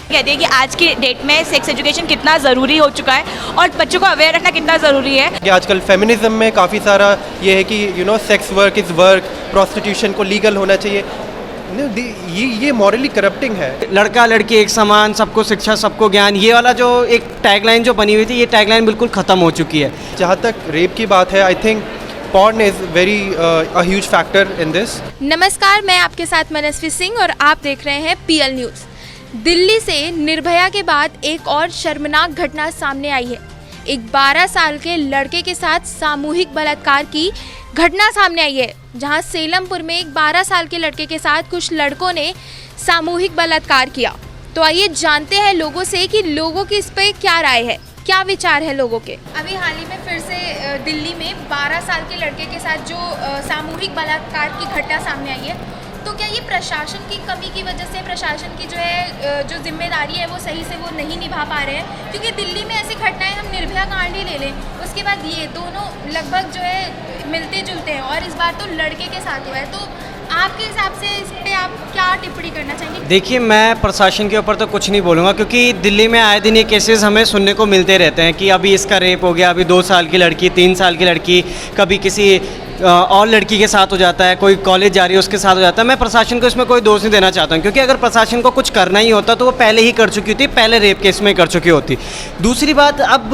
कहती है कि आज की डेट में सेक्स एजुकेशन कितना ज़रूरी हो चुका है और बच्चों को अवेयर रखना कितना ज़रूरी है। कि आजकल फेमिनिज्म में काफ़ी सारा ये है कि sex work is work, prostitution को लीगल होना चाहिए। ये मॉरली करप्टिंग है। लड़का लड़की एक समान, सबको शिक्षा सबको ज्ञान, ये वाला जो एक टैगलाइन जो बनी हुई थी, ये टैगलाइन बिल्कुल ख़त्म हो चुकी है। जहाँ तक रेप की बात है, I think porn is very a huge factor in this. नमस्कार, मैं आपके साथ मनस्वी सिंह और आप देख रहे हैं PL न्यूज़। दिल्ली से निर्भया के बाद एक और शर्मनाक घटना सामने आई है। एक 12 साल के लड़के के साथ सामूहिक बलात्कार की घटना सामने आई है, जहां सेलमपुर में एक 12 साल के लड़के के साथ कुछ लड़कों ने सामूहिक बलात्कार किया। तो आइए जानते हैं लोगों से कि लोगों की इस पर क्या राय है, क्या विचार है लोगों के। अभी हाल ही में फिर से दिल्ली में 12 साल के लड़के के साथ जो सामूहिक बलात्कार की घटना सामने आई है, तो क्या ये प्रशासन की कमी की वजह से, प्रशासन की जो जिम्मेदारी है वो सही से वो नहीं निभा पा रहे हैं? क्योंकि दिल्ली में ऐसी घटनाएं, हम निर्भया कांड ही ले लें, उसके बाद ये दोनों लगभग जो है मिलते जुलते हैं और इस बार तो लड़के के साथ हुआ है। तो आपके हिसाब से इस पे आप क्या टिप्पणी करना चाहेंगे? देखिए, मैं प्रशासन के ऊपर तो कुछ नहीं बोलूँगा, क्योंकि दिल्ली में आए दिन ये केसेस हमें सुनने को मिलते रहते हैं कि अभी इसका रेप हो गया, अभी 2 साल की लड़की, 3 साल की लड़की, कभी किसी और लड़की के साथ हो जाता है, कोई कॉलेज जा रही है उसके साथ हो जाता है। मैं प्रशासन को इसमें कोई दोष नहीं देना चाहता हूँ, क्योंकि अगर प्रशासन को कुछ करना ही होता तो वो पहले ही कर चुकी होती, पहले रेप केस में कर चुकी होती। दूसरी बात, अब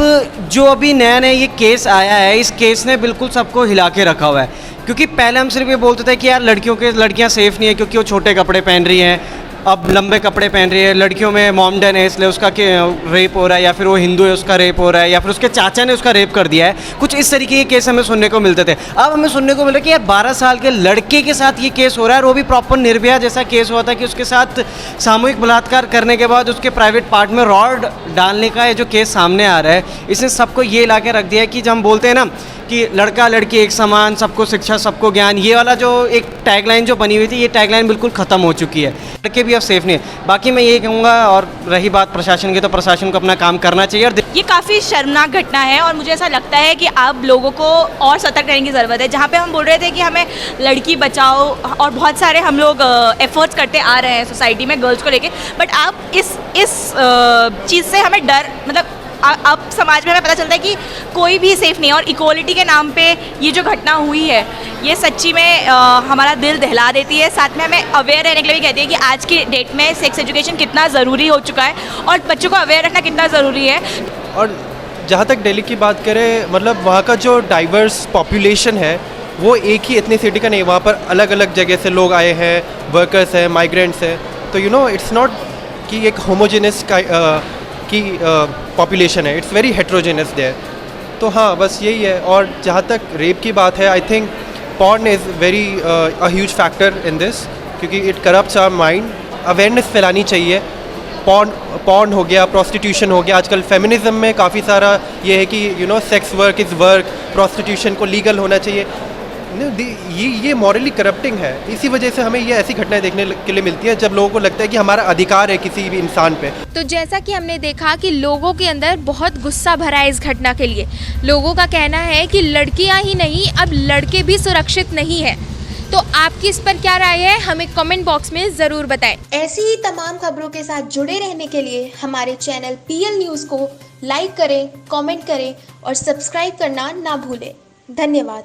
जो अभी नया नया ये केस आया है, इस केस ने बिल्कुल सबको हिला के रखा हुआ है। क्योंकि पहले हम सिर्फ ये बोलते थे कि यार लड़कियाँ सेफ़ नहीं है क्योंकि वो छोटे कपड़े पहन रही हैं, अब लंबे कपड़े पहन रही है, लड़कियों में मॉमडन है इसलिए उसका रेप हो रहा है, या फिर वो हिंदू है उसका रेप हो रहा है, या फिर उसके चाचा ने उसका रेप कर दिया है। कुछ इस तरीके के केस हमें सुनने को मिलते थे। अब हमें सुनने को मिल रहा है कि यार 12 साल के लड़के के साथ ये केस हो रहा है, और वो भी प्रॉपर निर्भया जैसा केस हुआ था कि उसके साथ सामूहिक बलात्कार करने के बाद उसके प्राइवेट पार्ट में रॉड डालने का ये जो केस सामने आ रहा है, इसने सबको ये ला के रख दिया है कि जब हम बोलते हैं ना कि लड़का लड़की एक समान, सबको शिक्षा सबको ज्ञान, ये वाला जो एक टैगलाइन जो बनी हुई थी, ये टैगलाइन बिल्कुल ख़त्म हो चुकी है। लड़के भी अब सेफ़ नहीं है। बाकी मैं ये कहूँगा, और रही बात प्रशासन की, तो प्रशासन को अपना काम करना चाहिए। और ये काफ़ी शर्मनाक घटना है और मुझे ऐसा लगता है कि अब लोगों को और सतर्क रहने की ज़रूरत है। जहाँ पे हम बोल रहे थे कि हमें लड़की बचाओ और बहुत सारे हम लोग एफर्ट्स करते आ रहे हैं सोसाइटी में गर्ल्स को लेके, बट अब इस चीज़ से हमें डर, मतलब अब समाज में हमें पता चलता है कि कोई भी सेफ़ नहीं है। और इक्वलिटी के नाम पे ये जो घटना हुई है, ये सच्ची में हमारा दिल दहला देती है। साथ में हमें अवेयर रहने के लिए भी कहती है कि आज की डेट में सेक्स एजुकेशन कितना ज़रूरी हो चुका है और बच्चों को अवेयर रखना कितना ज़रूरी है। और जहाँ तक दिल्ली की बात करें, मतलब वहाँ का जो डाइवर्स पॉपुलेशन है वो एक ही एथनिसिटी का नहीं, वहाँ पर अलग अलग जगह से लोग आए हैं, वर्कर्स हैं, माइग्रेंट्स हैं। तो इट्स नॉट कि एक होमोजेनस की पॉपुलेशन है, इट्स वेरी हेट्रोजेनस देयर। तो हाँ, बस यही है। और जहाँ तक रेप की बात है, I think porn is very a huge factor in this, क्योंकि it corrupts our mind. Awareness फैलानी चाहिए। पॉर्न हो गया, प्रोस्टिट्यूशन हो गया, आजकल फेमिनिज्म में काफ़ी सारा ये है कि sex work is work, prostitution को लीगल होना चाहिए। ये मॉरली करप्टिंग है। इसी वजह से हमें ये ऐसी घटनाएं देखने के लिए मिलती हैं जब लोगों को लगता है कि हमारा अधिकार है किसी भी इंसान पे। तो जैसा कि हमने देखा कि लोगों के अंदर बहुत गुस्सा भरा है इस घटना के लिए। लोगों का कहना है कि लड़कियां ही नहीं, अब लड़के भी सुरक्षित नहीं है। तो आपकी इस पर क्या राय है, हमें कमेंट बॉक्स में ज़रूर बताएं। ऐसी ही तमाम खबरों के साथ जुड़े रहने के लिए हमारे चैनल PL न्यूज़ को लाइक करें, कमेंट करें और सब्सक्राइब करना ना भूलें। धन्यवाद।